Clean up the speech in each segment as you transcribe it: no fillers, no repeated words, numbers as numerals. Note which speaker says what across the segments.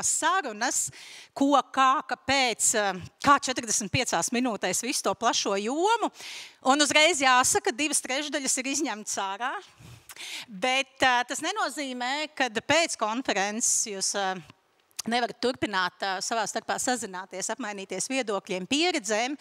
Speaker 1: sarunas, ko, kā, kāpēc, kā 45 minūtēs visu to plašo jomu. Un uzreiz jāsaka, 2/3 ir izņemts ārā. Bet tas nenozīmē, ka pēc konferences jūs nevarat turpināt savā starpā sazināties, apmainīties viedokļiem, pieredzēm.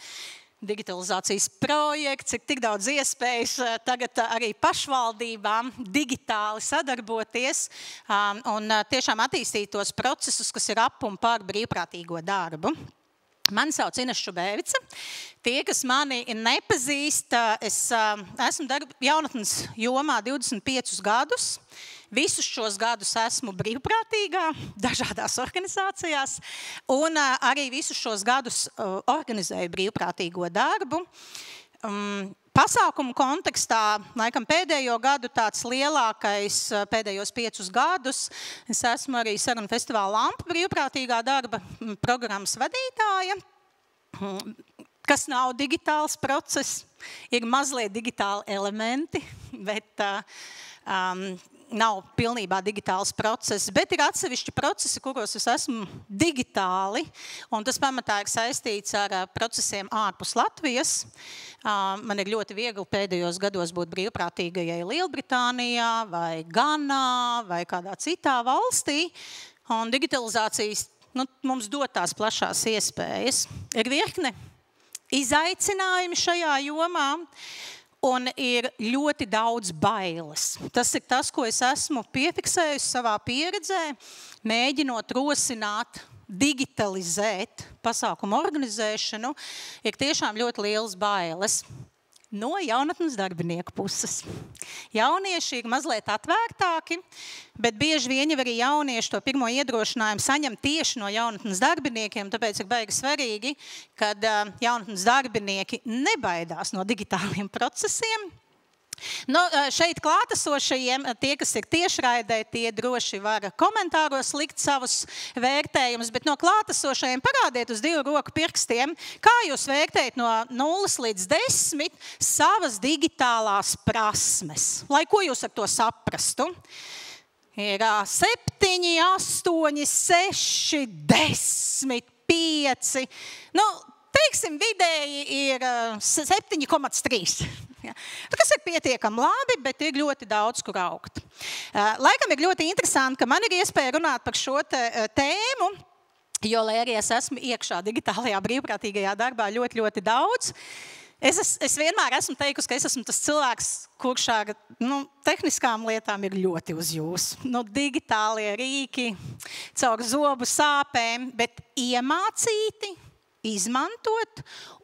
Speaker 1: Digitalizācijas projekts, ir tik daudz iespējas tagad arī pašvaldībām digitāli sadarboties un tiešām attīstīt tos procesus, kas ir ap un par brīvprātīgo darbu. Mani sauc Ines Šubēvica. Tie, kas mani nepazīst, es esmu jaunatnes jomā 25 gadus. Visus šos gadus esmu brīvprātīgā, dažādās organizācijās, un arī visus šos gadus organizēju brīvprātīgo darbu. Pasākumu kontekstā, laikam pēdējo gadu tāds lielākais, pēdējos 5 gadus, es esmu arī Sarunu festivāla Lampa brīvprātīgā darba programmas vadītāja, kas nav digitāls process, ir mazliet digitāli elementi, bet nav pilnībā digitāls process, bet ir atsevišķi procesi, kuros es esmu digitāli, un tas pamatā ir saistīts ar procesiem ārpus Latvijas. Man ir ļoti viegli pēdējos gados būt brīvprātīgajai Lielbritānijā, vai Ganā, vai kādā citā valstī, un digitalizācijas mums dod tās plašās iespējas. Ir virkne izaicinājumi šajā jomā, un ir ļoti daudz bailes. Tas ir tas, ko es esmu piefiksējusi savā pieredzē, mēģinot rosināt, digitalizēt pasākumu organizēšanu, ir tiešām ļoti lielas bailes no jaunatnes darbinieku puses. Jaunieši ir mazliet atvērtāki, bet bieži vien arī jaunieši to pirmo iedrošinājumu saņem tieši no jaunatnes darbiniekiem, tāpēc ir baigi svarīgi, kad jaunatnes darbinieki nebaidās no digitāliem procesiem. Šeit klātesošajiem, tie, kas ir tiešraidē, tie droši var komentāros likt savus vērtējumus, bet no klātesošajiem parādiet uz 2 roku pirkstiem, kā jūs vērtējat no 0 līdz 10 savas digitālās prasmes. Lai ko jūs ar to saprastu? Ir 7, 8, 6, 10, 5. Teiksim, vidēji ir 7,3. Kas ir pietiekami labi, bet ir ļoti daudz, kur augt. Laikam ir ļoti interesanti, ka man ir iespēja runāt par šo tēmu, jo, lai arī es esmu iekšā digitālajā brīvprātīgajā darbā ļoti, ļoti daudz, es vienmēr esmu teikusi, ka es esmu tas cilvēks, kurš ar tehniskām lietām ir ļoti uz jūs. Digitālie rīki, caur zobu sāpēm, bet iemācīti, izmantot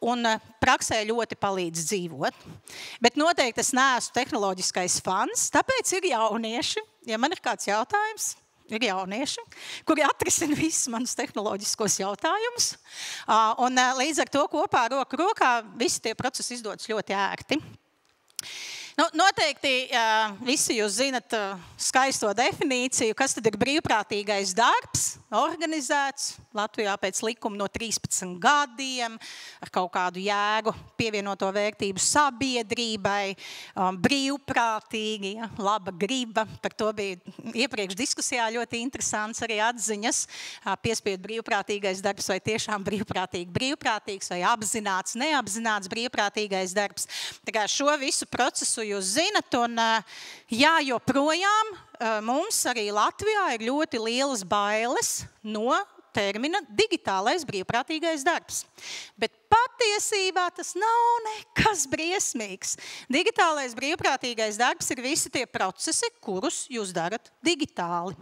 Speaker 1: un praksē ļoti palīdz dzīvot. Bet noteikti es neesmu tehnoloģiskais fans, tāpēc ir jaunieši. Ja man ir kāds jautājums, ir jaunieši, kuri atrisina visus manus tehnoloģiskos jautājumus. Un līdz ar to kopā roku rokā visi tie procesi izdodas ļoti ērti. Noteikti visi jūs zinat skaisto definīciju, kas tad ir brīvprātīgais darbs, organizēts Latvijā pēc likuma no 13 gadiem, ar kaut kādu jēgu pievienoto vērtību sabiedrībai, brīvprātīgi, laba griba. Par to bija iepriekš diskusijā ļoti interesants arī atziņas. Piespiedu brīvprātīgais darbs vai tiešām brīvprātīgs vai apzināts, neapzināts brīvprātīgais darbs. Tā kā šo visu procesu jūs zinat, un jā, joprojām mums arī Latvijā ir ļoti lielas bailes no termina digitālais brīvprātīgais darbs. Bet patiesībā tas nav nekas briesmīgs. Digitālais brīvprātīgais darbs ir visi tie procesi, kurus jūs darat digitāli.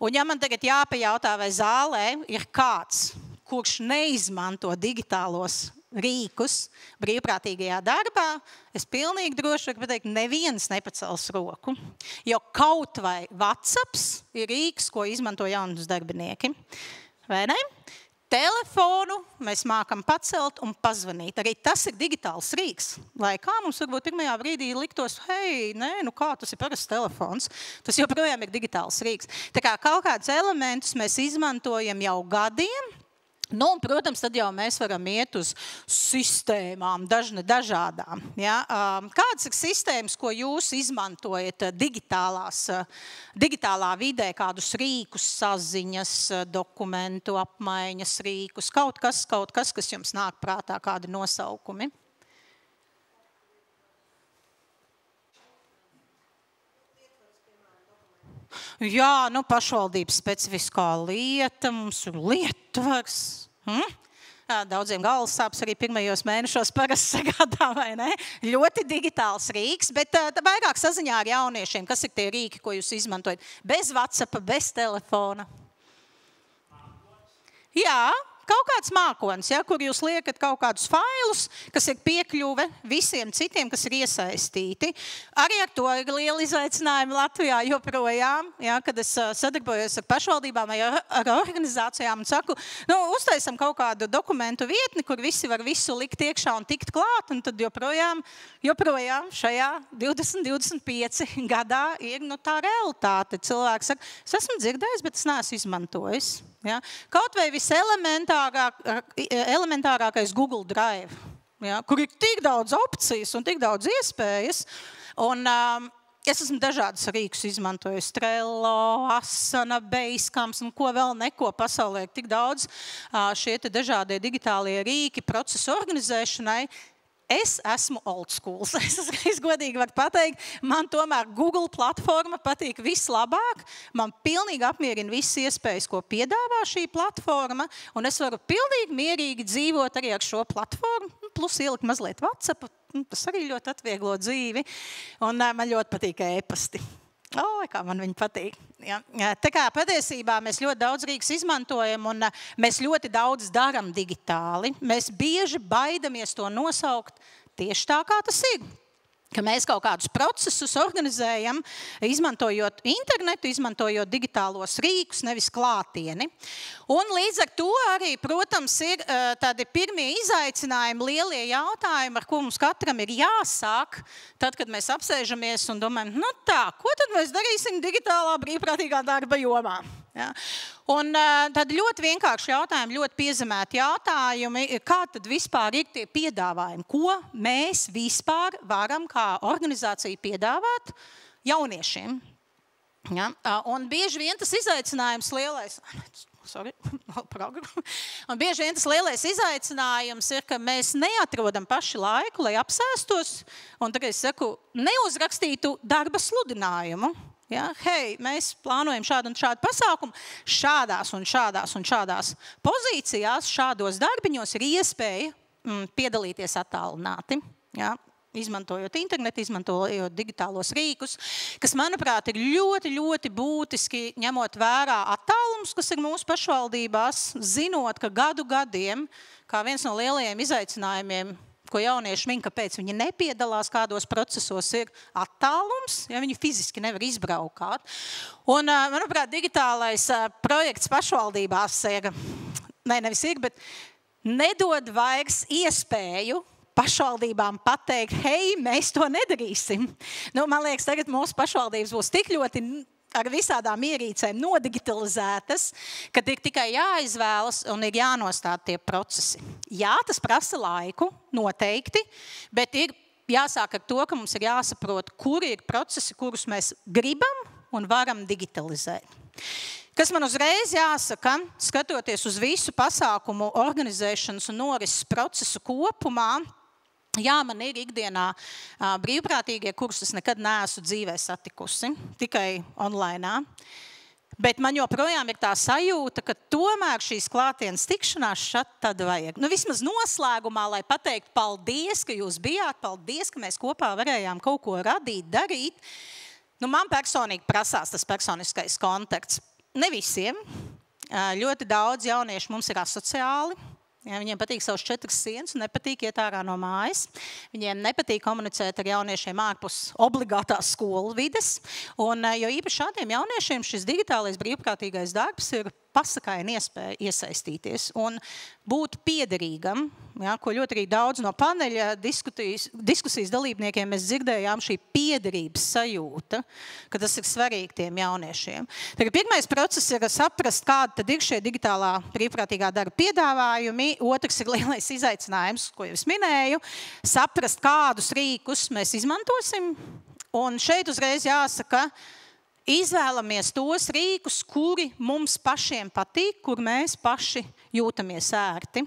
Speaker 1: Un ja man tagad jāpajautā, vai zālē ir kāds, kurš neizmanto digitālos rīkus brīvprātīgajā darbā, es pilnīgi droši varu pateikt, neviens nepacels roku. Jo kaut vai WhatsApps ir rīks, ko izmanto jaunatnes darbinieki. Vai ne? Telefonu mēs mākam pacelt un pazvanīt. Arī tas ir digitāls rīks. Lai kā mums varbūt pirmajā brīdī liktos, hei, kā tas ir parasts telefons. Tas joprojām ir digitāls rīks. Tā kā kaut kādus elementus mēs izmantojam jau gadiem. Nu, un, protams, tad jau mēs varam iet uz sistēmām, dažādām. Ja? Kādas ir sistēmas, ko jūs izmantojat digitālā vidē, kādus rīkus, saziņas, dokumentu apmaiņas rīkus, kaut kas, kas jums nāk prātā, kādi nosaukumi? Jā, nu pašvaldības specifiskā lieta, mums ir lietvars. Daudziem galvas sāpes arī pirmajos mēnešos parasti sagādā, vai ne? Ļoti digitāls rīks, bet vairāk saziņā ar jauniešiem. Kas ir tie rīki, ko jūs izmantojat? Bez WhatsApp, bez telefona? Jā. Kaut kāds mākonis, ja, kur jūs liekat kaut kādus failus, kas ir piekļuve visiem citiem, kas ir iesaistīti. Arī ar to ir liela izaicinājuma Latvijā joprojām, ja, kad es sadarbojos ar pašvaldībām vai ar organizācijām un saku, nu, uztaisam kaut kādu dokumentu vietni, kur visi var visu likt iekšā un tikt klāt, un tad joprojām šajā 2025 gadā ir tā realitāte. Cilvēks saka, es esmu dzirdējis, bet es neesmu izmantojis. Ja? Kaut vai viselementārākais Google Drive, ja? Kur ir tik daudz opcijas un tik daudz iespējas. Un, es esmu dažādas rīkus izmantojis, Trello, Asana, Basecamps un ko vēl neko pasaulē. Tik daudz šie dažādie digitālie rīki procesu organizēšanai. Es esmu old school. Es godīgi varu pateikt, man tomēr Google platforma patīk vislabāk. Man pilnīgi apmierina visas iespējas, ko piedāvā šī platforma, un es varu pilnīgi mierīgi dzīvot arī ar šo platformu, plus ielikt mazliet WhatsApp, tas arī ļoti atvieglo dzīvi, un man ļoti patīk e-pasti. Kā man viņi patīk. Ja. Tā kā patiesībā mēs ļoti daudz rīks izmantojam un mēs ļoti daudz daram digitāli. Mēs bieži baidamies to nosaukt tieši tā, kā tas ir. Ka mēs kaut kādus procesus organizējam, izmantojot internetu, izmantojot digitālos rīkus, nevis klātieni. Un līdz ar to arī, protams, ir tādi pirmie izaicinājumi, lielie jautājumi, ar ko mums katram ir jāsāk, tad, kad mēs apsēžamies un domājam, nu tā, ko tad mēs darīsim digitālā brīvprātīgā darba jomā? Ja? Un tad ļoti vienkārši jautājumi, ļoti piezemēti jautājumi, kā tad vispār ir tie piedāvājumi, ko mēs vispār varam kā organizācija piedāvāt jauniešiem. Ja? Un bieži vien tas izaicinājums lielais, un bieži vien tas lielais izaicinājums ir, ka mēs neatrodam paši laiku, lai apsēstos, un tagad es saku, neuzrakstītu darba sludinājumu. Ja, hei, mēs plānojam šādu un šādu pasākumu, šādās un šādās pozīcijās, šādos darbiņos ir iespēja piedalīties attālināti, ja, izmantojot internetu, izmantojot digitālos rīkus, kas, manuprāt, ir ļoti, ļoti būtiski ņemot vērā attālums, kas ir mūsu pašvaldībās, zinot, ka gadiem, kā viens no lielajiem izaicinājumiem, ko jaunieši min, kāpēc viņi nepiedalās kādos procesos, ir attālums, ja viņi fiziski nevar izbraukāt. Un, manuprāt, digitālais projekts pašvaldībās ir, nevis ir, bet nedod vairs iespēju pašvaldībām pateikt, hei, mēs to nedarīsim. Nu, man liekas, tagad mūsu pašvaldības būs tik ļoti ar visādām ierīcēm nodigitalizētas, kad ir tikai jāizvēlas un ir jānostāda tie procesi. Jā, tas prasa laiku, noteikti, bet ir jāsāk ar to, ka mums ir jāsaprot, kuri ir procesi, kurus mēs gribam un varam digitalizēt. Kas man uzreiz jāsaka, skatoties uz visu pasākumu organizēšanas un norises procesu kopumā, jā, man ir ikdienā brīvprātīgie, kurus es nekad neesmu dzīvē satikusi, tikai online. Bet man joprojām ir tā sajūta, ka tomēr šīs klātienes tikšanās šad tad vajag. Nu, vismaz noslēgumā, lai pateiktu paldies, ka jūs bijāt, paldies, ka mēs kopā varējām kaut ko radīt, darīt. Nu, man personīgi prasās tas personiskais kontakts. Ne visiem. Ļoti daudz jauniešu mums ir asociāli. Ja, viņiem patīk savus 4 sienas un nepatīk iet ārā no mājas. Viņiem nepatīk komunicēt ar jauniešiem ārpus obligātās skolu vides. Un, jo īpaši šādiem jauniešiem šis digitālais brīvprātīgais darbs ir pasakaina iespēja iesaistīties un būt piederīgam, ja, ko ļoti arī daudz no paneļa diskusijas dalībniekiem mēs dzirdējām, šī piederības sajūta, ka tas ir svarīgi tiem jauniešiem. Tagad pirmais process ir saprast, kāda tad ir šie digitālā brīvprātīgā darba piedāvājumi. Otrs ir lielais izaicinājums, ko jau es minēju, saprast, kādus rīkus mēs izmantosim. Un šeit uzreiz jāsaka, izvēlamies tos rīkus, kuri mums pašiem patīk, kur mēs paši jūtamies ērti.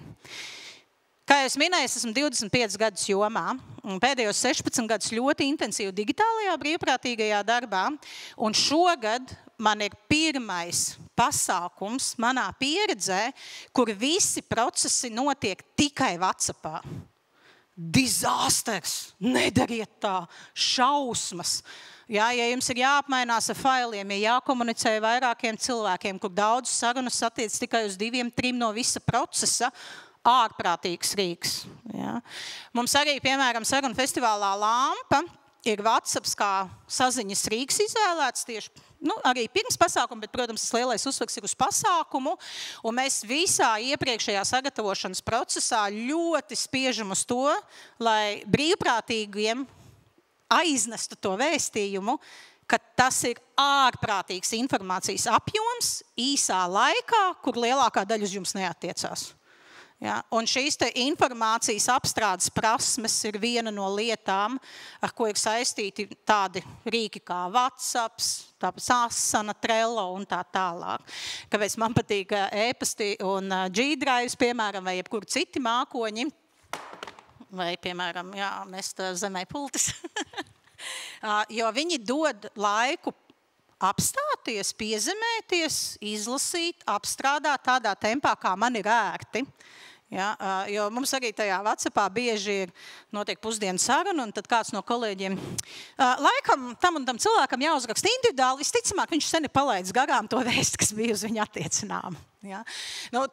Speaker 1: Kā jau es minēju, es esmu 25 gadus jomā, un pēdējos 16 gadus ļoti intensīvi digitālajā brīvprātīgajā darbā, un šogad man ir pirmais pasākums manā pieredzē, kur visi procesi notiek tikai WhatsAppā. Disasters, nedariet tā, šausmas. Ja jums ir jāapmainās ar failiem, ja jākomunicē vairākiem cilvēkiem, kur daudz sarunas attiec tikai uz 2-3 no visa procesa, ārprātīgs rīks. Ja. Mums arī, piemēram, sarunu festivālā Lampa ir WhatsApps kā saziņas rīks izvēlēts tieši arī pirms pasākuma, bet, protams, tas lielais uzsvars ir uz pasākumu, un mēs visā iepriekšējā sagatavošanas procesā ļoti spiežam uz to, lai brīvprātīgiem aiznestu to vēstījumu, ka tas ir ārprātīgs informācijas apjoms īsā laikā, kur lielākā daļa uz jums neattiecās. Ja, un šīs te informācijas apstrādes prasmes ir viena no lietām, ar ko ir saistīti tādi rīki kā WhatsApps, tāpēc Asana, Trello un tā tālāk. Kāpēc man patīk e-pasti un G-Drives, piemēram, vai jebkuri citi mākoņi, vai, piemēram, nest zemē pultis, jo viņi dod laiku apstāties, piezemēties, izlasīt, apstrādāt tādā tempā, kā man ir ērti. Ja, jo mums arī tajā WhatsAppā bieži ir notiek pusdienu saruna, un tad kāds no kolēģiem laikam tam un tam cilvēkam jāuzraksta individuāli, visticamāk viņš sen ir palaidis garām to vēstu, kas bija uz viņu attiecinām. Ja.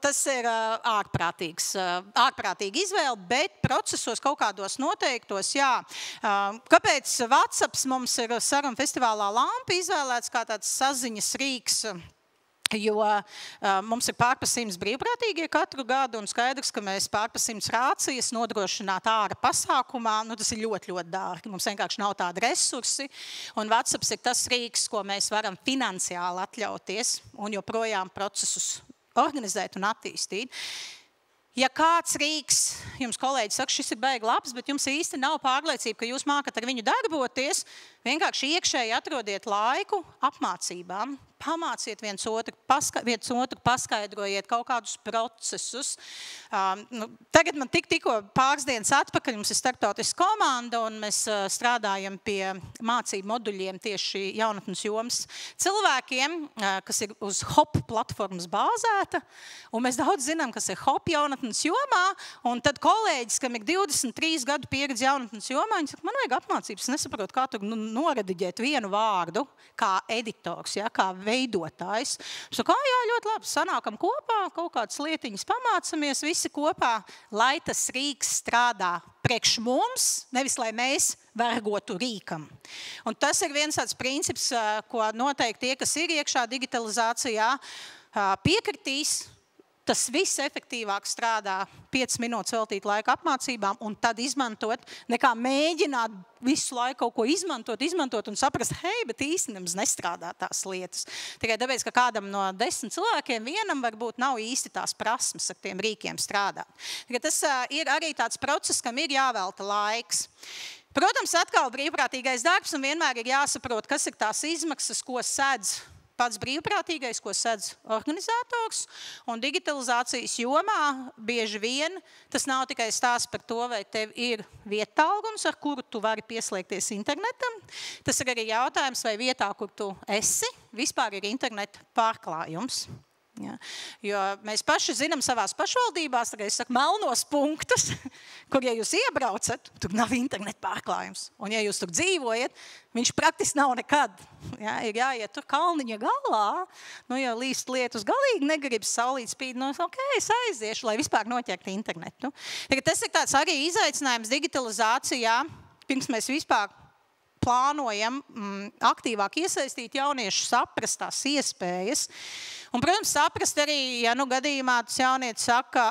Speaker 1: Tas ir ārprātīga izvēle, bet procesos kaut kādos noteiktos, jā. Kāpēc WhatsApps mums ir sarunu festivālā Lampa izvēlēts kā tāds saziņas rīks, jo mums ir pārpa 100 brīvprātīgie katru gadu, un skaidrs, ka mēs pārpa 100 rācijas nodrošināt āra pasākumā, tas ir ļoti, ļoti dārgi. Mums vienkārši nav tādi resursi, un WhatsApps ir tas rīks, ko mēs varam finansiāli atļauties, un joprojām procesus organizēt un attīstīt. Ja kāds rīks, jums kolēģi saka, šis ir baigi labs, bet jums īsti nav pārliecība, ka jūs mākat ar viņu darboties, vienkārši iekšēji atrodiet laiku apmācībām, pamāciet viens otru, paskaidrojiet kaut kādus procesus. Tagad man tikko pāris dienas atpakaļ, mums ir starptautiska komanda, un mēs strādājam pie mācību moduļiem tieši jaunatnes jomas cilvēkiem, kas ir uz HOP platformas bāzēta, un mēs daudz zinām, kas ir HOP jaunatnes jomā, un tad kolēģis, kam ir 23 gadu pieredze jaunatnes jomā, viņi saka, man vajag apmācības, nesaprotu, kā tu norediģēt vienu vārdu, kā editors, ja, kā veidotājs. Saka, jā, ļoti labi, sanākam kopā, kaut kādas lietiņas pamācamies visi kopā, lai tas rīks strādā priekš mums, nevis lai mēs vergotu rīkam. Un tas ir viens tāds princips, ko noteikti tie, kas ir iekšā digitalizācijā, piekritīs. Tas viss efektīvāk strādā 5 minūtes veltīt laika apmācībām un tad izmantot, nekā mēģināt visu laiku kaut ko izmantot un saprast, hei, bet īsti nemaz nestrādā tās lietas. Tikai tāpēc, ka kādam no 10 cilvēkiem vienam varbūt nav īsti tās prasmes ar tiem rīkiem strādāt. Tikai tas ir arī tāds process, kam ir jāvelta laiks. Protams, atkal brīvprātīgais darbs un vienmēr ir jāsaprot, kas ir tās izmaksas, ko sedz pats brīvprātīgais, ko sedz organizators, un digitalizācijas jomā bieži vien tas nav tikai stāsts par to, vai tev ir vietālrunis, ar kuru tu vari pieslēgties internetam. Tas ir arī jautājums, vai vietā, kur tu esi, vispār ir interneta pārklājums. Ja. Jo mēs paši zinām savās pašvaldībās, tagad es saku, melnos punktus, kur, ja jūs iebraucat, tur nav interneta pārklājums. Un, ja jūs tur dzīvojat, viņš praktiski nav nekad. Ja, ir jāiet tur kalniņa galā, ja līst lietus galīgi negribas, saulīt spīd, ok, es aiziešu, lai vispār noķertu internetu. Tagad tas ir tāds arī izaicinājums digitalizācijā, pirms mēs vispār plānojam aktīvāk iesaistīt jauniešus, saprast tās iespējas. Un, protams, saprast arī, ja gadījumā tas jaunietis saka,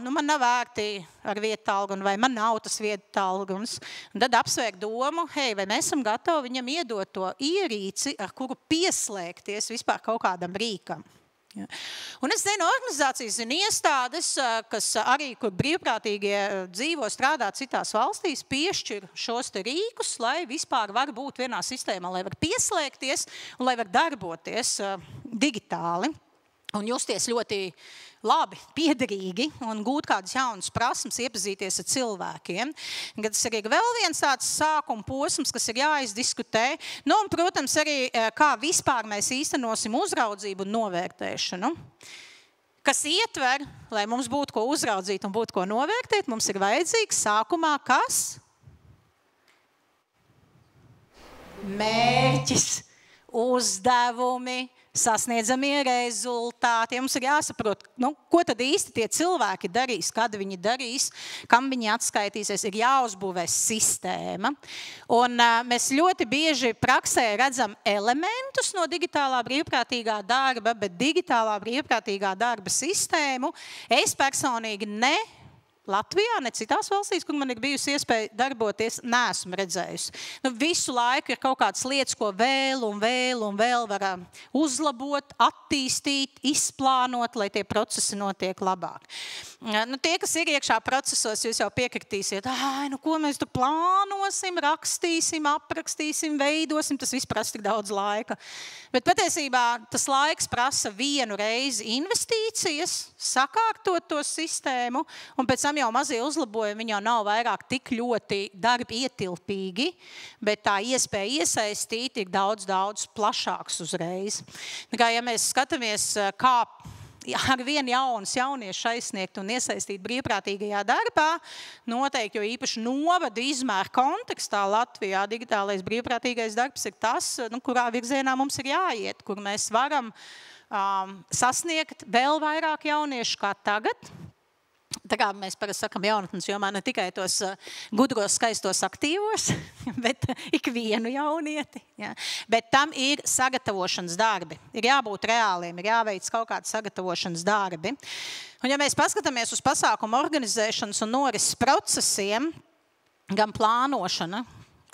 Speaker 1: man nav vērtī ar vietālgunu vai man nav tas vietālguns. Un tad apsvērt domu, vai mēs esam gatavi viņam iedot to ierīci, ar kuru pieslēgties vispār kaut kādam rīkam. Ja. Un es zinu organizācijas, zinu iestādes, kas arī, kur brīvprātīgie dzīvo, strādā citās valstīs, piešķir šos te rīkus, lai vispār var būt vienā sistēmā, lai var pieslēgties un lai var darboties digitāli un justies ļoti labi, piederīgi un gūt kādas jaunas prasmes, iepazīties ar cilvēkiem. Kad tas arī vēl viens tāds sākuma posms, kas ir jāizdiskutē. Nu, un, protams, arī kā vispār mēs īstenosim uzraudzību un novērtēšanu. Kas ietver, lai mums būtu ko uzraudzīt un būtu ko novērtēt, mums ir vajadzīgs sākumā kas? Mērķis, uzdevumi, sasniedzamie rezultāti. Mums ir jāsaprot, ko tad īsti tie cilvēki darīs, kad viņi darīs, kam viņi atskaitīsies, ir jāuzbūvē sistēma. Un mēs ļoti bieži praksē redzam elementus no digitālā brīvprātīgā darba, bet digitālā brīvprātīgā darba sistēmu es personīgi Latvijā, ne citās valstīs, kur man ir bijusi iespēja darboties, neesmu redzējusi. Visu laiku ir kaut kādas lietas, ko vēl var uzlabot, attīstīt, izplānot, lai tie procesi notiek labāk. Tie, kas ir iekšā procesos, jūs jau piekritīsiet, ko mēs tur plānosim, rakstīsim, aprakstīsim, veidosim, tas viss prasa tik daudz laika. Bet patiesībā tas laiks prasa vienu reizi investīcijas, sakārtot to sistēmu, un pēc tam jau mazie uzlabojumi, viņi jau nav vairāk tik ļoti darbi ietilpīgi, bet tā iespēja iesaistīt ir daudz plašāks uzreiz. Ja mēs skatāmies, kā ar vien jauniešu aizsniegt un iesaistīt brīvprātīgajā darbā, noteikti, jo īpaši novadu izmēru kontekstā Latvijā digitālais brīvprātīgais darbs ir tas, kurā virzienā mums ir jāiet, kur mēs varam sasniegt vēl vairāk jauniešu kā tagad. Tā kā mēs parasti sakam jaunatnes jomā ne tikai tos gudros, skaistos aktīvos, bet ikvienu jaunieti. Ja. Bet tam ir sagatavošanas darbi. Ir jābūt reāliem, ir jāveic kaut kādi sagatavošanas darbi. Un ja mēs paskatāmies uz pasākumu organizēšanas un norises procesiem, gan plānošana,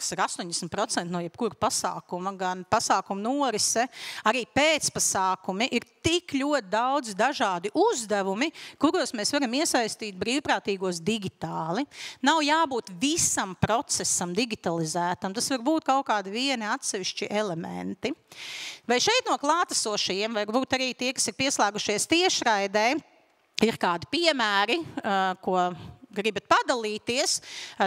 Speaker 1: kas ir 80% no jebkura pasākuma, gan pasākuma norise, arī pēcpasākumi, ir tik ļoti daudz dažādi uzdevumi, kuros mēs varam iesaistīt brīvprātīgos digitāli. Nav jābūt visam procesam digitalizētam, tas var būt kaut kādi vieni atsevišķi elementi. Vai šeit no klātesošajiem, vai varbūt arī tie, kas ir pieslēgušies tiešraidē, ir kādi piemēri, ko gribat padalīties.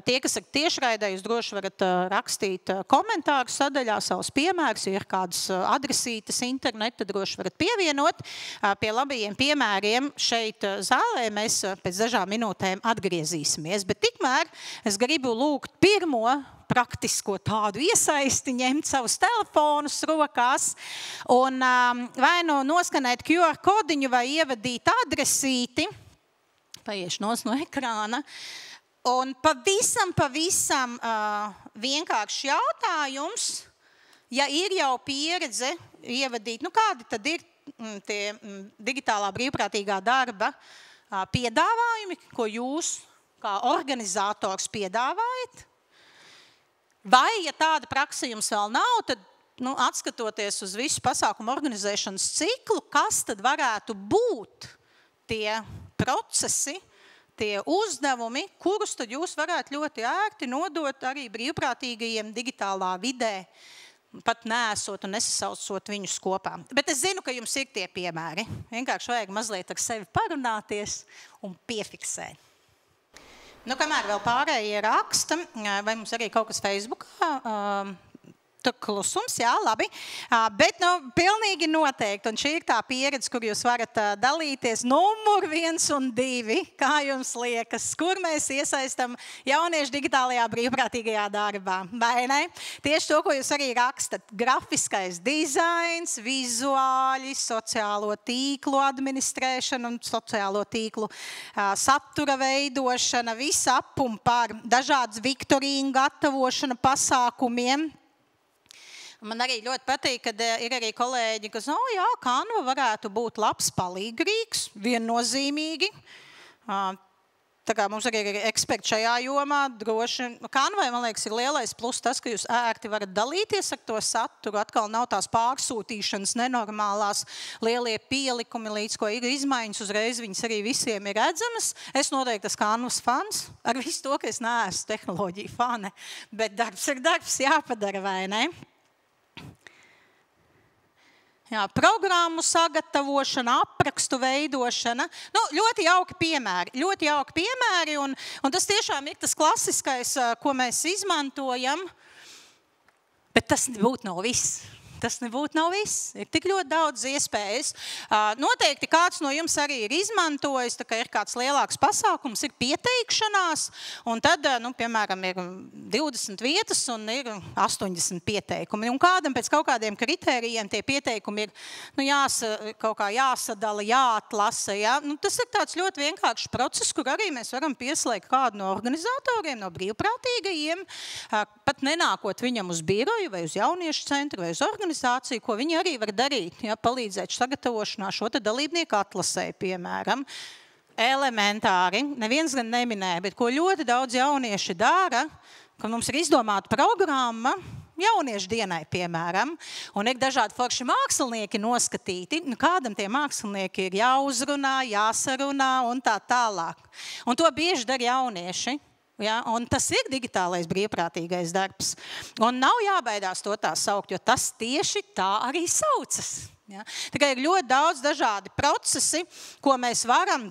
Speaker 1: Tie, kas ir tiešraidē, jūs droši varat rakstīt komentāru sadaļā savus piemērus, ja ir kādas adresītes interneta, droši varat pievienot. Pie labajiem piemēriem šeit zālē mēs pēc dažām minūtēm atgriezīsimies. Bet tikmēr es gribu lūgt pirmo praktisko tādu iesaisti, ņemt savus telefonus rokās un vai noskanēt QR kodiņu vai ievadīt adresīti, paiešu no ekrāna. Un pavisam vienkāršs jautājums, ja ir jau pieredze ievadīt, kādi tad ir tie digitālā brīvprātīgā darba piedāvājumi, ko jūs kā organizators piedāvājat? Vai, ja tāda praksa jums vēl nav, tad atskatoties uz visu pasākumu organizēšanas ciklu, kas tad varētu būt tie procesi, tie uzdevumi, kurus tad jūs varētu ļoti ērti nodot arī brīvprātīgajiem digitālā vidē, pat neesot un nesasaucot viņus kopā. Bet es zinu, ka jums ir tie piemēri. Vienkārši vajag mazliet ar sevi parunāties un piefiksēt. Kamēr vēl pārējie raksta, vai mums arī kaut kas Facebookā? Klusums, jā, labi. Bet pilnīgi noteikti, un šī ir tā pieredze, kur jūs varat dalīties. Numur 1 un 2, kā jums liekas, kur mēs iesaistam jauniešu digitālajā brīvprātīgajā darbā, vai ne? Tieši to, ko jūs arī rakstat. Grafiskais dizains, vizuāļi, sociālo tīklu administrēšana un sociālo tīklu satura veidošana, viss ap un par dažādas viktorīnu gatavošana pasākumiem. Man arī ļoti patīk, kad ir arī kolēģi, kas, jā, Canva varētu būt labs palīgrīgs, viennozīmīgi. Tā kā mums arī ir eksperti šajā jomā, droši. Canvai, man liekas, ir lielais plus tas, ka jūs ērti varat dalīties ar to saturu. Atkal nav tās pārsūtīšanas nenormālās lielie pielikumi, līdz ko ir izmaiņas, uzreiz viņas arī visiem ir redzamas. Es noteikti tas Canvas fans, ar visu to, ka es neesmu tehnoloģiju fane, bet darbs ir darbs, jāpadara, vai ne? Jā, programmu sagatavošana, aprakstu veidošana. Ļoti jauki piemēri, un tas tiešām ir tas klasiskais, ko mēs izmantojam, bet tas nebūtu nav viss. Tas nebūtu nav viss. Ir tik ļoti daudz iespējas. Noteikti kāds no jums arī ir izmantojis, tā kā ir kāds lielāks pasākums, ir pieteikšanās, un tad, piemēram, ir 20 vietas un ir 80 pieteikumi. Un kādam pēc kaut kādiem kritērijiem tie pieteikumi ir kaut kā jāsadala, jāatlasa. Ja? Tas ir tāds ļoti vienkāršs process, kur arī mēs varam pieslēgt kādu no organizatoriem, no brīvprātīgajiem, pat nenākot viņam uz biroju vai uz jauniešu centru vai uz organizāciju, ko viņi arī var darīt, ja, palīdzēt sagatavošanā šo te dalībnieku atlasē, piemēram. Elementāri, neviens gan neminēja, bet ko ļoti daudz jaunieši dara, ka mums ir izdomāta programma jauniešu dienai, piemēram, un ir dažādi forši mākslinieki noskatīti, kādam tie mākslinieki ir jāuzrunā, jāsarunā un tā tālāk. Un to bieži dara jaunieši. Ja, un tas ir digitālais brīvprātīgais darbs. Un nav jābaidās to tā saukt, jo tas tieši tā arī saucas. Ja. Tikai ir ļoti daudz dažādi procesi, ko mēs varam.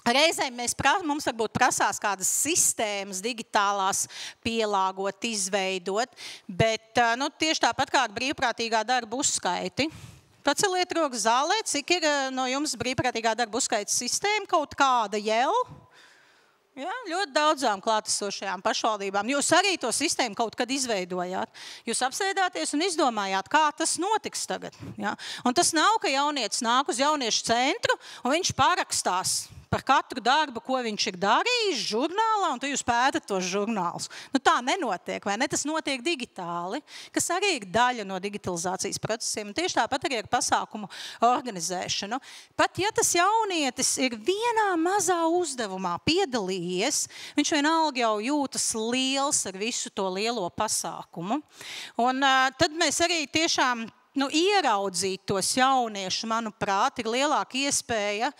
Speaker 1: Reizēm mums varbūt prasās kādas sistēmas digitālās pielāgot, izveidot, bet tieši tāpat kā ar brīvprātīgā darba uzskaiti. Paceliet rokas zālē, cik ir no jums brīvprātīgā darba uzskaitas sistēma, kaut kāda jau? Ja, ļoti daudzām klātesošajām pašvaldībām. Jūs arī to sistēmu kaut kad izveidojāt. Jūs apsēdāties un izdomājāt, kā tas notiks tagad. Ja? Un tas nav, ka jaunietis nāk uz jauniešu centru un viņš parakstās par katru darbu, ko viņš ir darījis žurnālā, un tu jūs pētat tos žurnālus. Tā nenotiek, vai ne? Tas notiek digitāli, kas arī ir daļa no digitalizācijas procesiem. Un tieši tāpat arī ar pasākumu organizēšanu. Pat ja tas jaunietis ir vienā mazā uzdevumā piedalījies, viņš vienalga jau jūtas liels ar visu to lielo pasākumu. Un tad mēs arī tiešām ieraudzīt tos jauniešus, manuprāt, ir lielāka iespēja,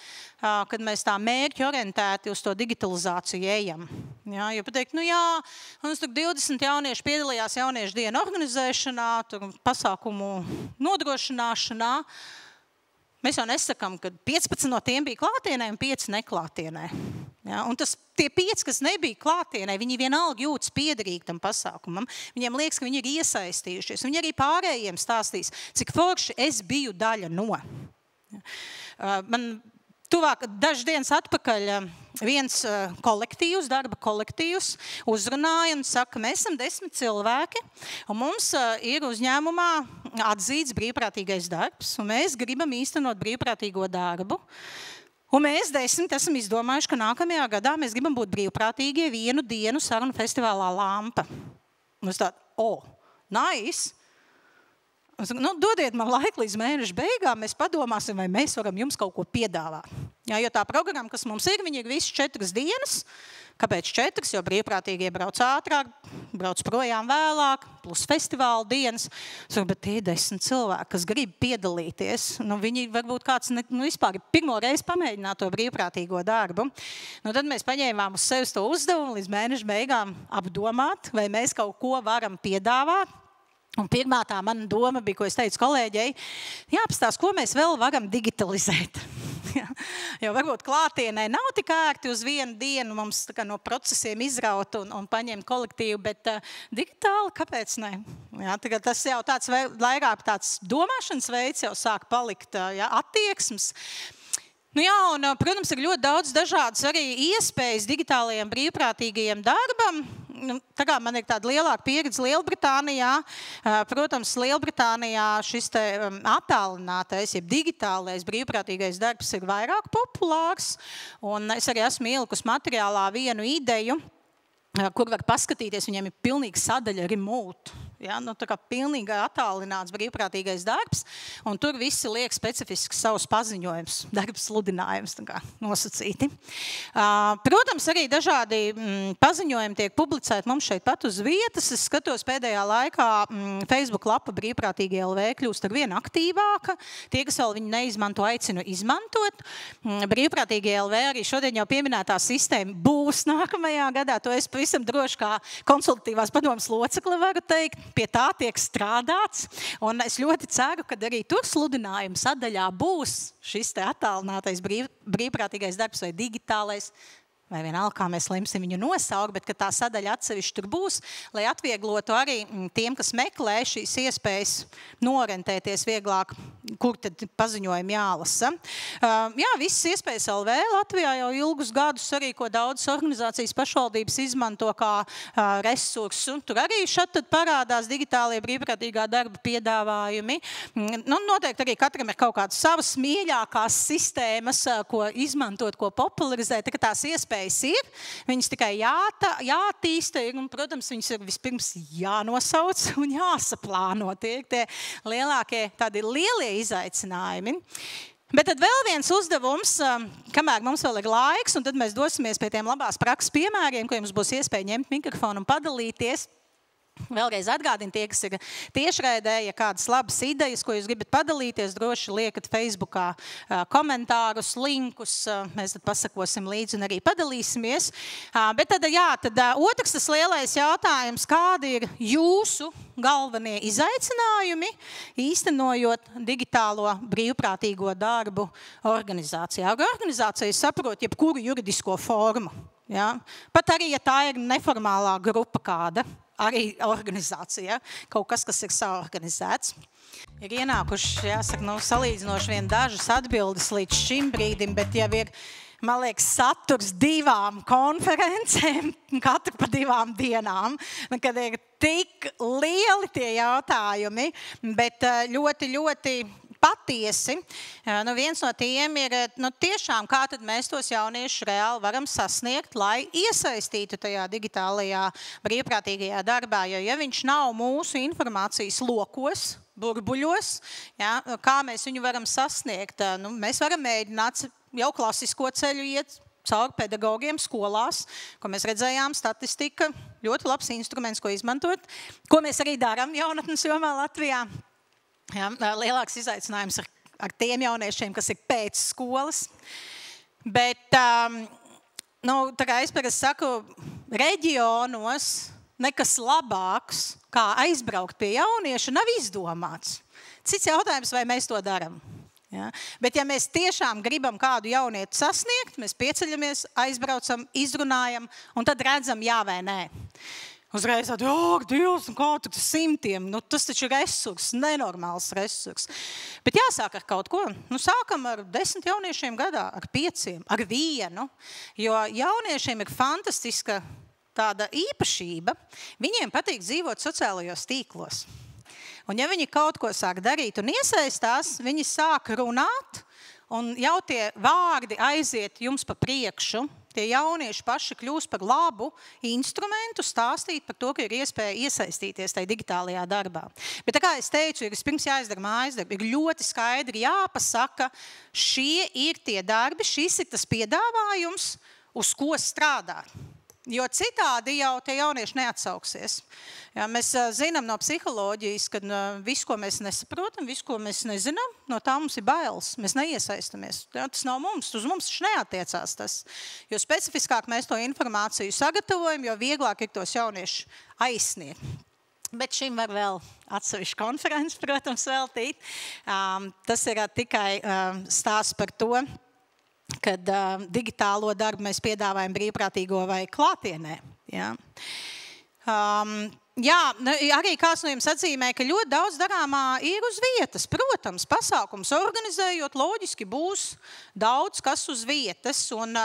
Speaker 1: kad mēs tā mērķi orientēti uz to digitalizāciju ejam. Ja, jo pateikt, mums tur 20 jaunieši piedalījās jauniešu dienu organizēšanā, tur pasākumu nodrošināšanā. Mēs jau nesakām, ka 15 no tiem bija klātienē un 5 neklātienē. Ja, un tie 5, kas nebija klātienē, viņi vienalga jūtas piederīgi tam pasākumam. Viņiem liekas, ka viņi ir iesaistījušies. Viņi arī pārējiem stāstīs, cik forši es biju daļa no. Man tuvāk dažas dienas atpakaļ viens kolektīvs, darba kolektīvs, uzrunāja un saka, mēs esam 10 cilvēki, un mums ir uzņēmumā atzīts brīvprātīgais darbs, un mēs gribam īstenot brīvprātīgo darbu. Un mēs 10 esam izdomājuši, ka nākamajā gadā mēs gribam būt brīvprātīgie 1 dienu sarunu festivālā Lampa. Un es tādu, nice! Dodiet man laiku līdz mēneša beigām, mēs padomāsim, vai mēs varam jums kaut ko piedāvāt. Ja, jo tā programma, kas mums ir, viņi ir visi 4 dienas. Kāpēc 4? Jo brīvprātīgie brauc ātrāk, brauc projām vēlāk, plus festivāla dienas. Bet tie 10 cilvēki, kas grib piedalīties, viņi varbūt kāds vispār pirmo reizi pamēģināt to brīvprātīgo darbu. Tad mēs paņēmām uz sevis to uzdevumu līdz mēneša beigām apdomāt, vai mēs kaut ko varam piedāvāt. Un pirmā tā mana doma bija, ko es teicu kolēģei, jāapstāst, ko mēs vēl varam digitalizēt. Jo varbūt klātienē nav tik ērti uz 1 dienu mums no procesiem izraut un paņemt kolektīvu, bet digitāli, kāpēc ne? Ja, tas jau tāds vairāk tāds domāšanas veids jau sāk palikt attieksmes. Un, protams, ir ļoti daudz dažādas arī iespējas digitālajiem brīvprātīgajiem darbam. Tā kā man ir tāda lielāka pieredze Lielbritānijā, protams, Lielbritānijā šis te attālinātais, jeb digitālais brīvprātīgais darbs ir vairāk populārs, un es arī esmu ielikusi materiālā vienu ideju, kur var paskatīties, viņiem ir pilnīgi sadaļa remote. Ja, tā kā pilnīgi attālināts brīvprātīgais darbs, un tur visi liek specifiski savus paziņojumus, darbs sludinājums nosacīti. Protams, arī dažādi paziņojumi tiek publicēti mums šeit pat uz vietas. Es skatos pēdējā laikā Facebook lapa brīvprātīgie LV kļūst ar vien aktīvāka. Tie, kas vēl viņu neizmanto, aicinu izmantot. Brīvprātīgie LV arī šodien jau pieminētā sistēma būs nākamajā gadā. To es pavisam droši kā konsultatīvās padomas locekle varu teikt. Pie tā tiek strādāts, un es ļoti ceru, ka arī tur sludinājuma sadaļā būs šis te attālinātais brīvprātīgais darbs vai digitālais, vai vienalga, kā mēs lemsim viņu nosaukt, bet ka tā sadaļa atsevišķi tur būs, lai atvieglotu arī tiem, kas meklē šīs iespējas norentēties vieglāk, kur tad paziņojumi jālasa. Jā, visas iespējas LV Latvijā jau ilgus gadus arī, ko daudzas organizācijas pašvaldības izmanto kā resursu. Tur arī šad tad parādās digitālie brīvprātīgā darba piedāvājumi. Noteikti arī katram ir kaut kādas savas mīļākās sistēmas, ko izmantot, ko popularizēt, tā kā tās iespējas ir, viņas tikai jātīsta, un, protams, viņas ir vispirms jānosauc un jāsaplāno. Tie ir tie lielākie, tādi lielie izaicinājumi. Bet tad vēl viens uzdevums, kamēr mums vēl ir laiks, un tad mēs dosimies pie tiem labās prakses piemēriem, ko jums būs iespēja ņemt mikrofonu un padalīties. Vēlreiz atgādinu tie, kas ir tiešraidē, ja kādas labas idejas, ko jūs gribat padalīties, droši liekat Facebookā komentārus, linkus, mēs tad pasakosim līdzi un arī padalīsimies. Bet tad otrs tas lielais jautājums, kādi ir jūsu galvenie izaicinājumi, īstenojot digitālo brīvprātīgo darbu organizācijā. Organizācija saprot jebkuru juridisko formu. Ja? Pat arī, ja tā ir neformālā grupa kāda, arī organizācija, kaut kas ir saorganizēts. Ir ienākuši, jāsaka, salīdzinoši vien dažas atbildes līdz šim brīdim, bet jau ir, man liekas, saturs 2 konferencēm, katru pa 2 dienām, kad ir tik lieli tie jautājumi, bet ļoti, ļoti patiesi. Viens no tiem ir, tiešām, kā tad mēs tos jauniešus reāli varam sasniegt, lai iesaistītu tajā digitālajā brīvprātīgajā darbā, jo ja viņš nav mūsu informācijas lokos, burbuļos, kā mēs viņu varam sasniegt, mēs varam mēģināt jau klasisko ceļu iet caur pedagogiem skolās, ko mēs redzējām, statistika, ļoti labs instruments, ko izmantot, ko mēs arī darām jaunatnes jomā Latvijā. Ja, lielāks izaicinājums ar tiem jauniešiem, kas ir pēc skolas. Bet, tā kā es parasti saku, reģionos nekas labāks, kā aizbraukt pie jaunieša, nav izdomāts. Cits jautājums, vai mēs to darām. Ja? Bet ja mēs tiešām gribam kādu jaunieti sasniegt, mēs pieceļamies, aizbraucam, izrunājam, un tad redzam jā vai nē. Uzreiz tādi, Dievs, kā tur 100, tas taču ir resurs, nenormāls resurs. Bet jāsāk ar kaut ko. Sākam ar 10 jauniešiem gadā, ar 5, ar 1, jo jauniešiem ir fantastiska tāda īpašība. Viņiem patīk dzīvot sociālajos tīklos. Un ja viņi kaut ko sāk darīt un iesaistās, viņi sāk runāt, un jau tie vārdi aiziet jums pa priekšu. Tie jaunieši paši kļūst par labu instrumentu stāstīt par to, ka ir iespēja iesaistīties tajā digitālajā darbā. Bet tā kā es teicu, ir vispirms jāizdara mājas darbi, ir ļoti skaidri jāpasaka, šie ir tie darbi, šis ir tas piedāvājums, uz ko strādāt. Jo citādi jau tie jaunieši neatsauksies. Ja, mēs zinām no psiholoģijas, ka visu, ko mēs nesaprotam, visu, ko mēs nezinām, no tā mums ir bailes. Mēs neiesaistamies. Ja, tas nav mums, uz mums neatiecās tas. Jo specifiskāk mēs to informāciju sagatavojam, jo vieglāk ir tos jauniešus aizsniegt. Bet šim var vēl atsevišķu konferenci, protams, veltīt. Tas ir tikai stāsts par to, kad digitālo darbu mēs piedāvājam brīvprātīgo vai klātienē. Ja. Arī kāds no jums atzīmē, ka ļoti daudz darāmā ir uz vietas. Protams, pasākums organizējot, loģiski būs daudz kas uz vietas. Un,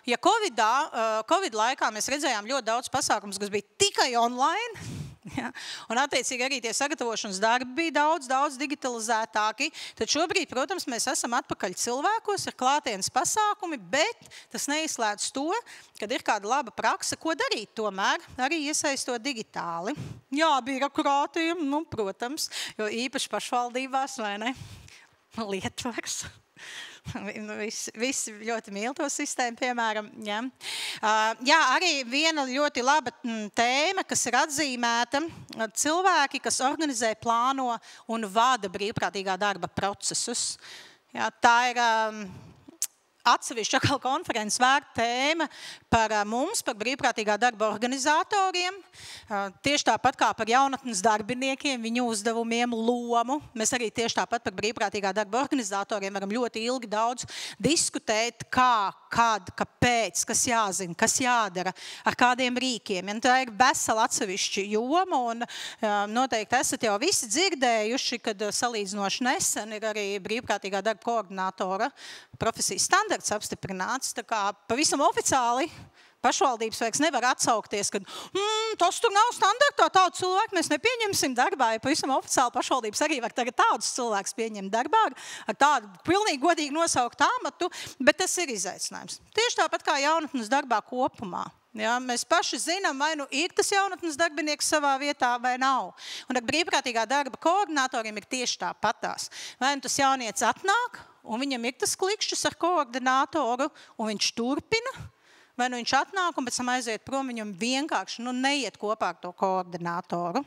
Speaker 1: ja Covid laikā mēs redzējām ļoti daudz pasākums, kas bija tikai online, Ja? Un attiecīgi arī tie sagatavošanas darbi bija daudz digitalizētāki. Tad šobrīd, protams, mēs esam atpakaļ cilvēkos ar klātienes pasākumi, bet tas neizslēdz to, kad ir kāda laba praksa, ko darīt tomēr, arī iesaistot digitāli. Jā, birokrātija, protams, jo īpaši pašvaldībās, vai ne? Lietvars. Visi ļoti mīl to sistēmu, piemēram. Ja. Jā, arī viena ļoti laba tēma, kas ir atzīmēta, cilvēki, kas organizē, plāno un vada brīvprātīgā darba procesus. Jā, tā ir atsevišķa konferences vērta tēma par mums, par brīvprātīgā darba organizatoriem. Tieši tāpat kā par jaunatnes darbiniekiem, viņu uzdevumiem, lomu. Mēs arī tieši tāpat par brīvprātīgā darba organizatoriem varam ļoti ilgi daudz diskutēt, kā, kad, kāpēc, kas jāzina, kas jādara, ar kādiem rīkiem. Ja, tā ir vesela atsevišķa joma, un noteikti esat jau visi dzirdējuši, kad salīdzinoši nesen ir arī brīvprātīgā darba koordinātora profesijas standarts apstiprināts. Tā kā pavisam oficiāli pašvaldības vairs nevar atsaukties, ka tas tur nav standartā, tādu cilvēku mēs nepieņemsim darbā. Ja pavisam oficiāli pašvaldības arī var tagad tādus cilvēkus pieņemt darbā, ar tādu pilnīgi godīgi nosaukt amatu, bet tas ir izaicinājums. Tieši tāpat kā jaunatnes darbā kopumā. Ja, mēs paši zinām, vai nu ir tas jaunatnes darbinieks savā vietā vai nav. Un ar brīvprātīgā darba koordinatoriem ir tieši tāpatās. Vai nu tas jaunietis atnāk, un viņam ir tas klikšķis ar koordinātoru, un viņš turpina, vai nu viņš atnāk un pēc tam aiziet prom, viņam vienkārši neiet kopā ar to koordinātoru.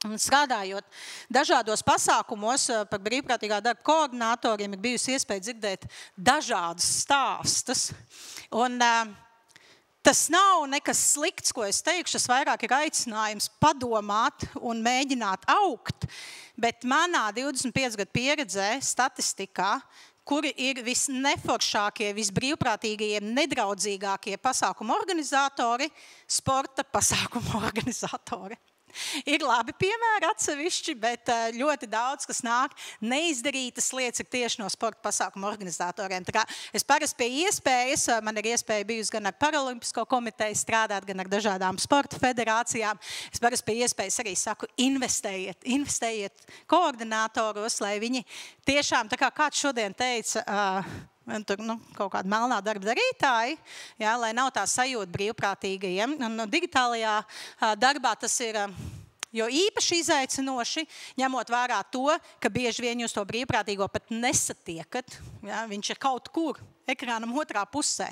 Speaker 1: Un strādājot dažādos pasākumos par brīvprātīgā darba koordinatoriem ir bijusi iespēja dzirdēt dažādas stāstus. Un tas nav nekas slikts, ko es teikšu, tas vairāk ir aicinājums padomāt un mēģināt augt, bet manā 25 gadu pieredzē statistikā, kuri ir visneforšākie, visbrīvprātīgie, nedraudzīgākie pasākumu organizatori, sporta pasākumu organizatori. Ir labi piemēri atsevišķi, bet ļoti daudz, kas nāk neizdarītas lietas, ir tieši no sporta pasākumu organizatoriem. Tā kā es parasti pie iespējas, man ir iespēja bijusi gan ar Paralimpisko komiteju strādāt, gan ar dažādām sporta federācijām. Es parasti pie iespējas arī saku, investējiet koordinātoros, lai viņi tiešām, tā kā kāds šodien teica, tur kaut kāda melnā darba darītāji, ja, lai nav tā sajūta brīvprātīgajiem. Un digitālajā darbā tas ir jo īpaši izaicinoši, ņemot vērā to, ka bieži vien jūs to brīvprātīgo pat nesatiekat. Ja, viņš ir kaut kur ekrānam otrā pusē.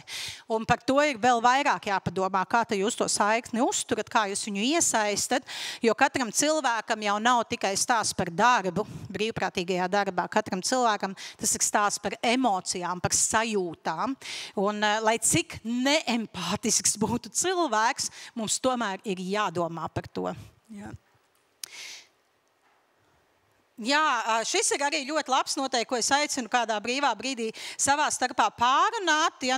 Speaker 1: Un par to ir vēl vairāk jāpadomā, kā jūs to saikni uzturat, kā jūs viņu iesaistat, jo katram cilvēkam jau nav tikai stāsts par darbu, brīvprātīgajā darbā. Katram cilvēkam tas ir stāsts par emocijām, par sajūtām. Un, lai cik neempātisks būtu cilvēks, mums tomēr ir jādomā par to. Jā. Jā, šis ir arī ļoti labs noteikti, ko es aicinu kādā brīvā brīdī savā starpā pārunāt. Ja,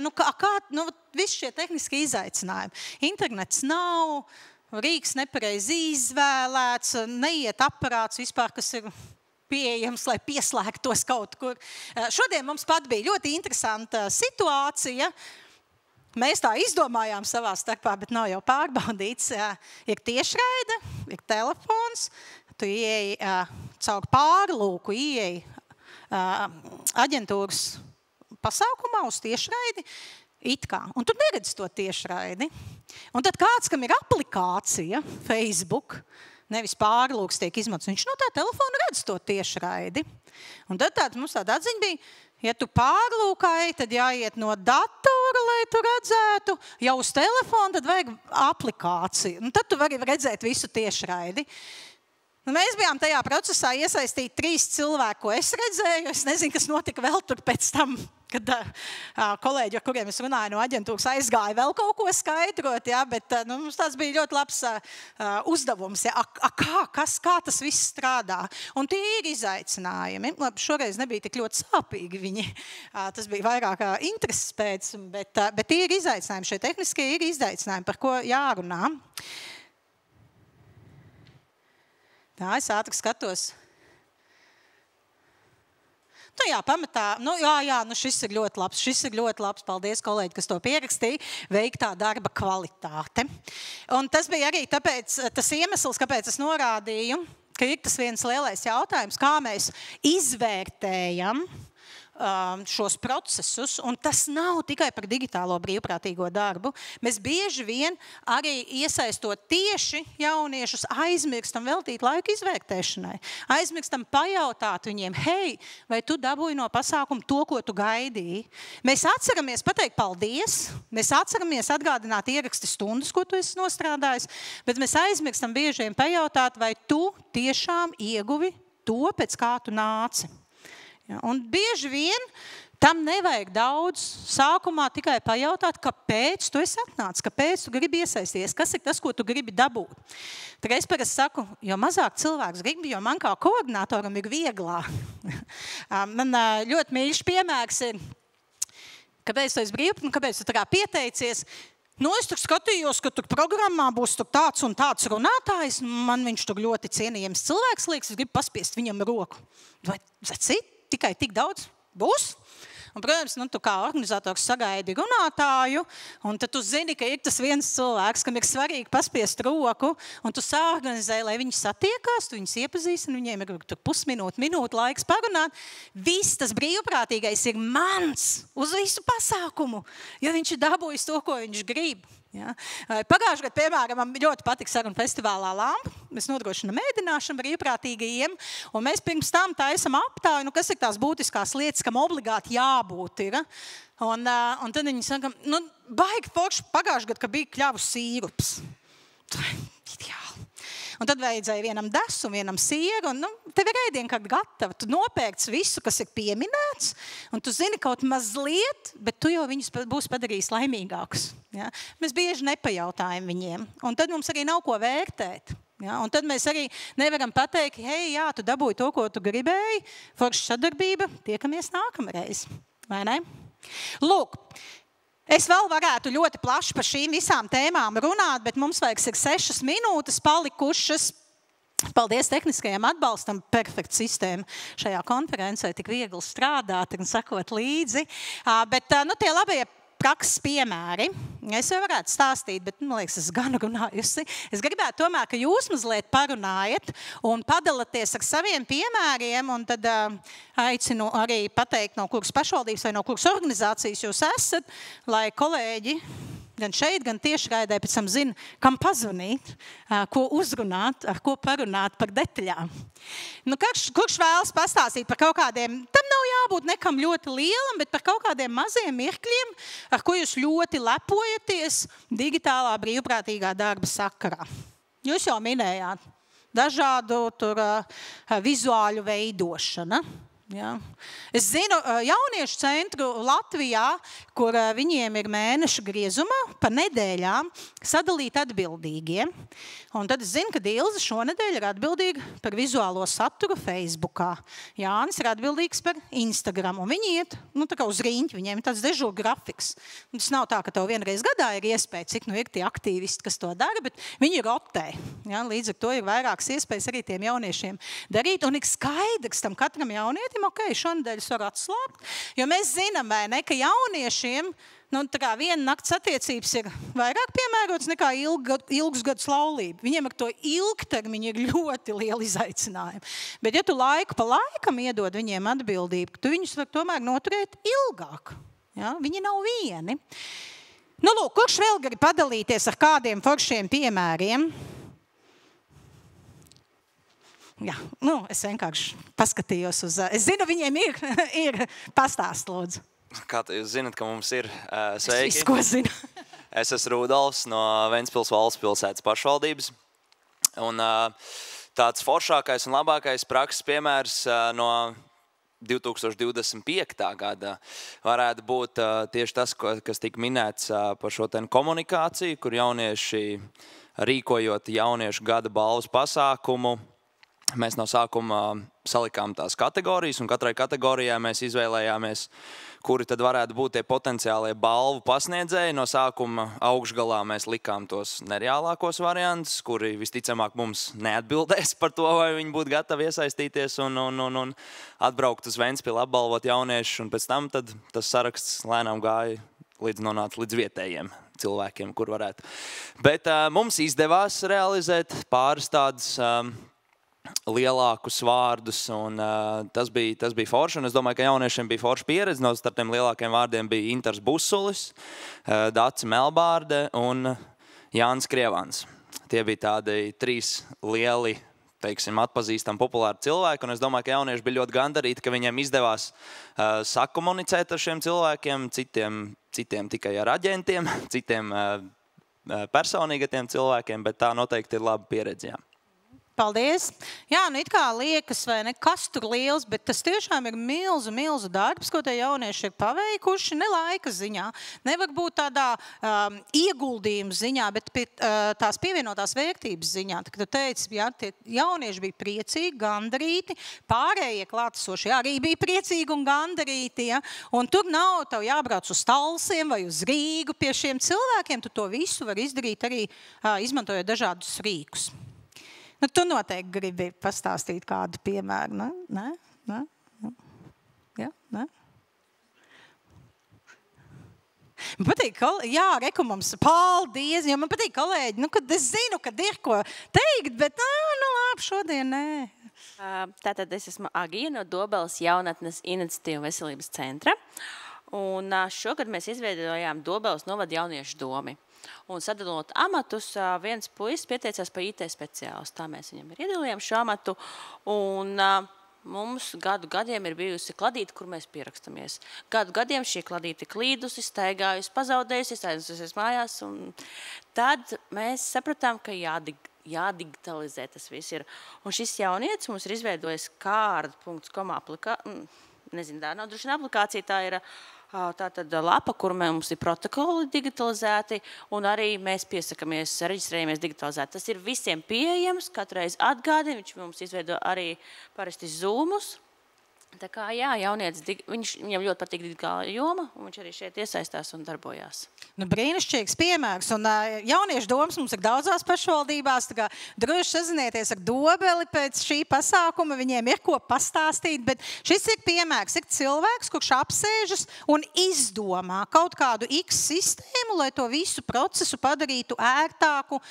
Speaker 1: visi šie tehniskie izaicinājumi. Internets nav, rīks nepareizi izvēlēts, neiet aparāts vispār, kas ir pieejams, lai pieslēgtos kaut kur. Šodien mums pat bija ļoti interesanta situācija. Mēs tā izdomājām savā starpā, bet nav jau pārbaudīts. Ir tiešraide, ir telefons, tu ieeji caur pārlūku, ieeji aģentūras pasākumā uz tiešraidi, it kā. Un tu neredzi to tiešraidi. Un tad kāds, kam ir aplikācija, Facebook, nevis pārlūks tiek izmantots, viņš no tā telefona redz to tiešraidi. Un tad mums tāda atziņa bija, ja tu pārlūkāji, tad jāiet no datora, lai tu redzētu. Ja uz telefonu, tad vajag aplikāciju. Un tad tu vari redzēt visu tiešraidi. Mēs bijām tajā procesā iesaistīti 3 cilvēki, ko es redzēju. Es nezinu, kas notika vēl tur pēc tam, kad kolēģi, ar kuriem es runāju no aģentūras, aizgāja vēl kaut ko skaidrot. Ja, bet mums tāds bija ļoti labs uzdevums. Ja, kā tas viss strādā? Un tie ir izaicinājumi. Labi, šoreiz nebija tik ļoti sāpīgi viņi. Tas bija vairāk intereses pēc, bet tie ir izaicinājumi. Šie tehniskie ir izaicinājumi, par ko jārunā. Tā, es ātri skatos. Jā, pamatā, šis ir ļoti labs, paldies, kolēģi, kas to pierakstīja, veiktā darba kvalitāte. Un tas bija arī tas iemesls, kāpēc es norādīju, ka ir tas viens lielais jautājums, kā mēs izvērtējam šos procesus, un tas nav tikai par digitālo brīvprātīgo darbu. Mēs bieži vien arī iesaistot tieši jauniešus aizmirstam veltīt laiku izvērtēšanai. Aizmirstam pajautāt viņiem, hei, vai tu dabūji no pasākuma to, ko tu gaidīji? Mēs atceramies pateikt paldies, mēs atceramies atgādināt ieraksti stundas, ko tu esi nostrādājis, bet mēs aizmirstam bieži vien pajautāt, vai tu tiešām ieguvi to, pēc kā tu nāci. Ja, un bieži vien tam nevajag daudz. Sākumā tikai pajautāt, kāpēc tu esi atnācis, kāpēc tu gribi iesaisties, kas ir tas, ko tu gribi dabūt. Tad es parasti saku, jo mazāk cilvēks grib, jo man kā koordinatoram ir vieglāk. Man ļoti mīļš piemērs ir, kāpēc tu esi brīvs un kāpēc tu tā kā pieteicies. Es tur skatījos, ka tur programmā būs tur tāds un tāds runātājs. Man viņš tur ļoti cienījams cilvēks liekas, es gribu paspiest viņam roku. Vai citi? Tikai tik daudz būs. Un, protams, tu kā organizators sagaidi runātāju, un tad tu zini, ka ir tas viens cilvēks, kam ir svarīgi paspiest roku, un tu sāorganizē, lai viņi satiekās, tu viņus iepazīstini, viņiem ir tur minūte laiks parunāt. Viss tas brīvprātīgais ir mans uz visu pasākumu, jo viņš ir dabūjis to, ko viņš grib. Ja? Pagājušajā gadā, piemēram, man ļoti patika sarunu festivālā Lampa. Mēs nodrošinām ēdināšanu brīvprātīgajiem, un mēs pirms tam taisam aptāju, kas ir tās būtiskās lietas, kam obligāti jābūt ir. Un tad viņi saka, baigi forši pagājušajā gadā, ka bija kļavu sīrups. Ideāli. Un tad vajadzēja vienam desu, vienam sieru, un tev ir ēdienkārt gatava. Tu nopērci visu, kas ir pieminēts, un tu zini kaut mazliet, bet tu jau viņus būsi padarījis laimīgākus. Ja? Mēs bieži nepajautājam viņiem, un tad mums arī nav ko vērtēt. Ja? Un tad mēs arī nevaram pateikt, hei, jā, tu dabūji to, ko tu gribēji, forša sadarbība, tiekamies nākamreiz. Vai ne? Lūk. Es vēl varētu ļoti plaši par šīm visām tēmām runāt, bet mums vajag 6 minūtes palikušas. Paldies tehniskajam atbalstam, perfekta sistēma šajā konferencē, tik viegli strādāt un sakot līdzi. Bet tie labie prakses piemēri. Es jau varētu stāstīt, bet, man liekas, es gan runājusi. Es gribētu tomēr, ka jūs mazliet parunājat un padalaties ar saviem piemēriem, un tad aicinu arī pateikt, no kuras pašvaldības vai no kuras organizācijas jūs esat, lai kolēģi gan šeit, gan tiešraidē pēc tam zina, kam pazvanīt, ko uzrunāt, ar ko parunāt par detaļām. Kurš vēlas pastāstīt par kaut kādiem, tam nav jābūt nekam ļoti lielam, bet par kaut kādiem maziem mirkļiem, ar ko jūs ļoti lepojaties digitālā brīvprātīgā darba sakarā. Jūs jau minējāt dažādu vizuāļu veidošana. Ja. Es zinu jauniešu centru Latvijā, kur viņiem ir mēneša griezumā pa nedēļām sadalīt atbildīgie. Un tad es zinu, ka Ilze šonedēļ ir atbildīga par vizuālo saturu Facebookā. Jānis ir atbildīgs par Instagram. Un viņi iet tā kā uz riņķi, viņiem ir tāds dežūra grafiks. Un tas nav tā, ka tev vienreiz gadā ir iespēja, cik ir tie aktīvisti, kas to dara, bet viņi rotē. Ja, līdz ar to ir vairākas iespējas arī tiem jauniešiem darīt. Un ir skaidrs tam katram jaunietim, šonedēļ es varu atslābt. Jo mēs zinām, vai ne, ka jauniešiem viena nakts attiecības ir vairāk piemērots nekā ilgus gadus laulība. Viņiem ar to ilgtermiņu ir ļoti liela izaicinājuma. Bet ja tu laiku pa laikam iedod viņiem atbildību, tu viņus var tomēr noturēt ilgāk. Ja? Viņi nav vieni. Lūk, kurš vēl grib padalīties ar kādiem foršiem piemēriem? Jā, es vienkārši paskatījos uz... Es zinu, viņiem ir pastāst, lūdzu.
Speaker 2: Kā jūs zinat, ka mums ir sveiki?
Speaker 1: Es visu, ko zinu.
Speaker 2: Es esmu Rudolfs no Ventspils valsts pilsētas pašvaldības. Un tāds foršākais un labākais prakses piemērs no 2025. Gada varētu būt tieši tas, kas tika minēts par šo komunikāciju, kur jaunieši rīkojot jauniešu gada balvas pasākumu, mēs no sākuma salikām tās kategorijas, un katrai kategorijai mēs izvēlējāmies, kuri tad varētu būt tie potenciālie balvu pasniedzēji. No sākuma augšgalā mēs likām tos nereālākos variantus, kuri visticamāk mums neatbildēs par to, vai viņi būtu gatavi iesaistīties un atbraukt uz Ventspili, apbalvot jauniešus, un pēc tam tad tas saraksts lēnām gāja nonāca līdz vietējiem cilvēkiem, kur varētu. Bet mums izdevās realizēt pāris tādus lielākus vārdus, un tas bija forši, un es domāju, ka jauniešiem bija forša pieredze. No starp tiem lielākiem vārdiem bija Intars Busulis, Dace Melbārde un Jānis Krievans. Tie bija tādi 3 lieli, teiksim, atpazīstami populāri cilvēki, un es domāju, ka jaunieši bija ļoti gandarīti, ka viņiem izdevās sakomunicēt ar šiem cilvēkiem, citiem tikai ar aģentiem, citiem personīgi ar tiem cilvēkiem, bet tā noteikti ir laba pieredze. Jā.
Speaker 1: Paldies. Jā, nu it kā liekas, vai ne, kas tur liels, bet tas tiešām ir milzu darbs, ko tie jaunieši ir paveikuši, ne laika ziņā. Nevar būt tādā ieguldījuma ziņā, bet tās pievienotās vērtības ziņā. Tad, kad tu teici, jā, tie jaunieši bija priecīgi, gandarīti, pārējie klātesošie arī bija priecīgi un gandarīti, ja? Un tur nav tev jābrauc uz Talsiem vai uz Rīgu pie šiem cilvēkiem, tu to visu var izdarīt arī izmantojot dažādus rīkus. Nu, tu noteikti gribi pastāstīt kādu piemēru, ne? Ne? Ja? Ne? Man patīk, jā, reku mums, paldies, jo man patīk kolēģi, nu, kad es zinu, kad ir ko teikt, bet, nu labi, šodien nē.
Speaker 3: Tātad es esmu Agija no Dobeles jaunatnes iniciatīvu veselības centra, un šogad mēs izveidojām Dobeles novada jauniešu domi. Un sadalot amatus, viens puisis pieteicās par IT speciālistu. Tā mēs viņam ir iedalījām šo amatu. Un mums gadiem ir bijusi kladīte, kur mēs pierakstamies. Gadiem šī kladīte klīdusi, staigājusi, pazaudējusi, aiznesusies mājās. Un tad mēs sapratām, ka jādigitalizē tas viss ir. Un šis jaunietis mums ir izveidojis card.com aplikāciju. Nezinu, tā nav droši aplikācija, tā ir tātad lapa, kur mums ir protokoli digitalizēti, un arī mēs piesakamies, reģistrējamies digitalizēti. Tas ir visiem pieejams, katreiz atgādina, viņš mums izveido arī parasti Zoomus. Tā kā jā, jaunietis, viņam ļoti patīk digitāla joma, un viņš arī šeit iesaistās un darbojās.
Speaker 1: Nu, brīnišķīgs piemērs, un jauniešu domas mums ir daudzās pašvaldībās, tā kā droši sazinieties ar Dobeli pēc šī pasākuma, viņiem ir ko pastāstīt, bet šis ir piemērs, ir cilvēks, kurš apsēžas un izdomā kaut kādu X sistēmu, lai to visu procesu padarītu ērtāku,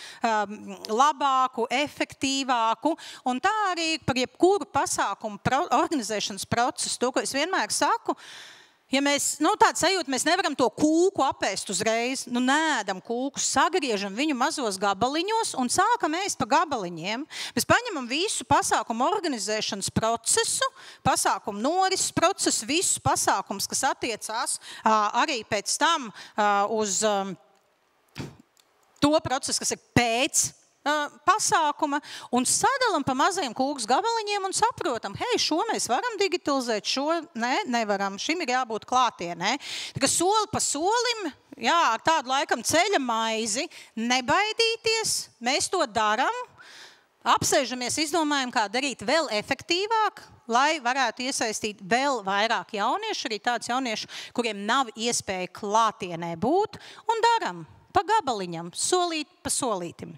Speaker 1: labāku, efektīvāku, un tā arī par jebkuru pasākumu organizēšanas procesu, to, ko es vienmēr saku, ja mēs, tāda sajūta, mēs nevaram to kūku apēst uzreiz, nēdam kūku, sagriežam viņu mazos gabaliņos un sākam ēst pa gabaliņiem. Mēs paņemam visu pasākumu organizēšanas procesu, pasākumu norises procesu, visus pasākumus, kas attiecās arī pēc tam uz to procesu, kas ir pēc pasākuma, un sadalam pa mazajiem kūkas gabaliņiem un saprotam, hei, šo mēs varam digitalizēt, šo nevaram, šim ir jābūt klātienē. Tā kā soli pa solim, jā, ar tādu laikam ceļa maizi, nebaidīties, mēs to daram, apsēžamies, izdomājam, kā darīt vēl efektīvāk, lai varētu iesaistīt vēl vairāk jauniešu, arī tāds jauniešu, kuriem nav iespēja klātienē būt, un daram pa gabaliņam, solīt pa solītim.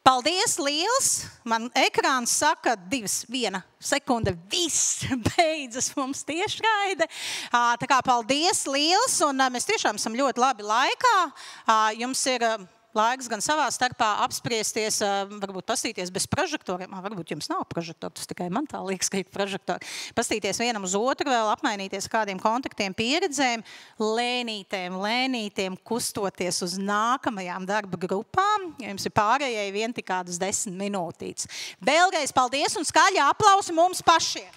Speaker 1: Paldies liels! Man ekrāns saka 1 sekunde, viss beidzas mums tiešraide. Tā kā paldies liels, un mēs tiešām esam ļoti labi laikā. Jums ir laiks gan savā starpā apspriesties, varbūt pastīties bez prožektoriem. Varbūt jums nav prožektori, tas tikai man tā liekas, ka ir prožektori. Pastīties vienam uz otru, vēl apmainīties kādiem kontaktiem, pieredzēm, lēnītiem kustoties uz nākamajām darba grupām. Jums ir pārējai vien tik kādas 10 minūtītes. Vēlreiz paldies un skaļi aplausi mums pašiem!